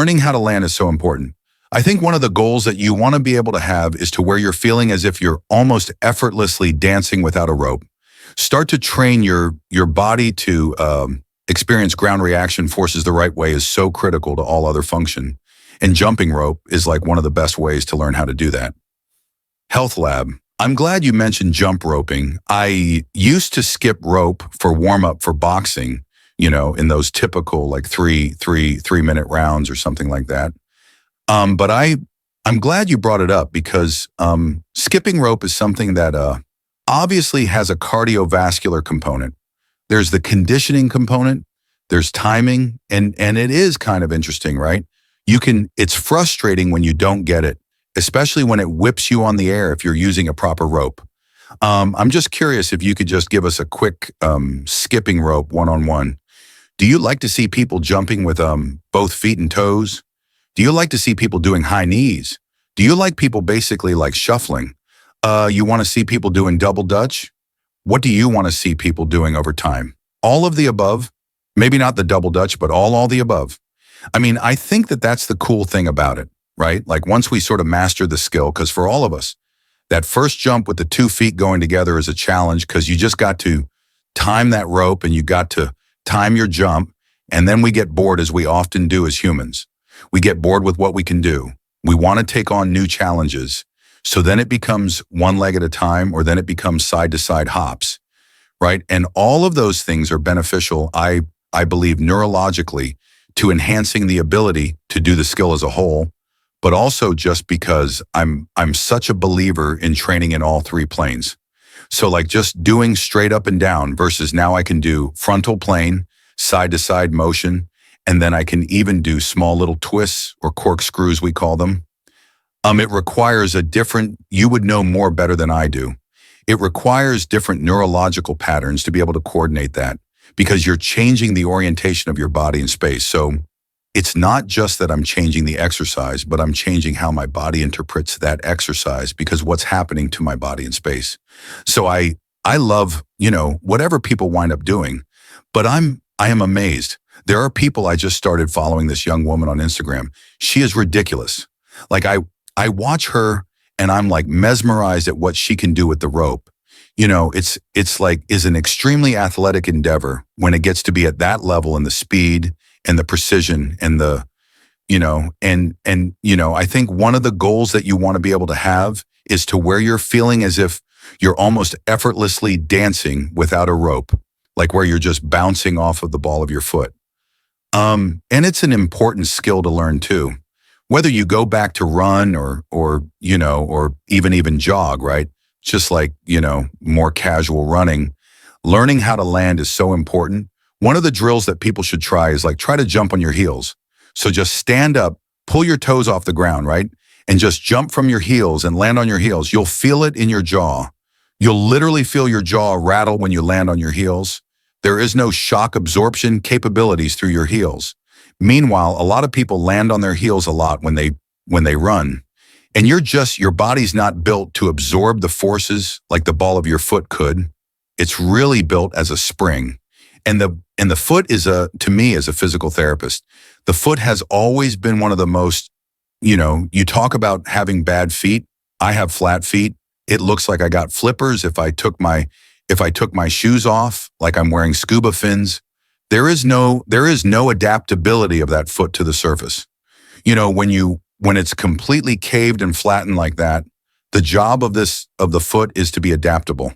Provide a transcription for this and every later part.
Learning how to land is so important. I think one of the goals that you want to be able to have is to where you're feeling as if you're almost effortlessly dancing without a rope. Start to train your body to experience ground reaction forces the right way is so critical to all other function. And jumping rope is like one of the best ways to learn how to do that. Health Lab. I'm glad you mentioned jump roping. I used to skip rope for warm up for boxing, in those typical like three-minute rounds or something like that. But I'm glad you brought it up because skipping rope is something that obviously has a cardiovascular component. There's the conditioning component, there's timing, and it is kind of interesting, right? It's frustrating when you don't get it, especially when it whips you on the air if you're using a proper rope. I'm just curious if you could just give us a quick skipping rope one-on-one. Do you like to see people jumping with both feet and toes? Do you like to see people doing high knees? Do you like people basically like shuffling? You want to see people doing double dutch? What do you want to see people doing over time? All of the above? Maybe not the double dutch, but all the above. I mean, I think that that's the cool thing about it, right? Like once we sort of master the skill, because for all of us, that first jump with the 2 feet going together is a challenge because you just got to time that rope and you got to time your jump. And then we get bored as we often do as humans. We get bored with what we can do. We want to take on new challenges. So then it becomes one leg at a time, or then it becomes side to side hops, right? And all of those things are beneficial, I believe, neurologically to enhancing the ability to do the skill as a whole, but also just because I'm such a believer in training in all 3 planes. So like just doing straight up and down versus now I can do frontal plane, side to side motion, and then I can even do small little twists or corkscrews, we call them. It requires you would know more better than I do. It requires different neurological patterns to be able to coordinate that because you're changing the orientation of your body in space. So it's not just that I'm changing the exercise, but I'm changing how my body interprets that exercise because what's happening to my body in space. So I love, whatever people wind up doing, but I am amazed. There are people, I just started following this young woman on Instagram. She is ridiculous. Like I watch her and I'm like mesmerized at what she can do with the rope. It's like is an extremely athletic endeavor when it gets to be at that level and the speed and the precision and the, I think one of the goals that you want to be able to have is to where you're feeling as if you're almost effortlessly dancing without a rope, like where you're just bouncing off of the ball of your foot. And it's an important skill to learn too. Whether you go back to run or even jog, right? Just like, more casual running, learning how to land is so important. One of the drills that people should try is like, try to jump on your heels. So just stand up, pull your toes off the ground, right? And just jump from your heels and land on your heels. You'll feel it in your jaw. You'll literally feel your jaw rattle when you land on your heels. There is no shock absorption capabilities through your heels. Meanwhile, a lot of people land on their heels a lot when they run. And your body's not built to absorb the forces like the ball of your foot could. It's really built as a spring. And the foot to me as a physical therapist, the foot has always been one of the most, you talk about having bad feet. I have flat feet. It looks like I got flippers if I took my shoes off, like I'm wearing scuba fins. There is no adaptability of that foot to the surface. When it's completely caved and flattened like that, the job of the foot is to be adaptable.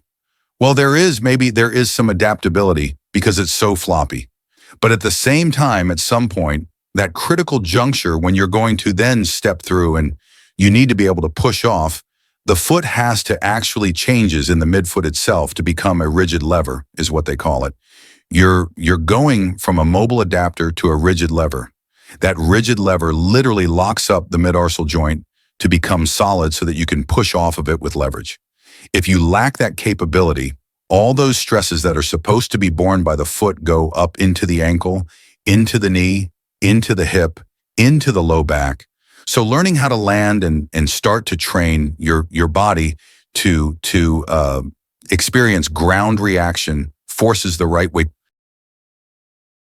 Well, there is some adaptability because it's so floppy. But at the same time, at some point, that critical juncture when you're going to then step through and you need to be able to push off, the foot has to actually changes in the midfoot itself to become a rigid lever, is what they call it. You're going from a mobile adapter to a rigid lever. That rigid lever literally locks up the mid-arsal joint to become solid so that you can push off of it with leverage. If you lack that capability, all those stresses that are supposed to be borne by the foot go up into the ankle, into the knee, into the hip, into the low back. So learning how to land and start to train your body to experience ground reaction forces the right way.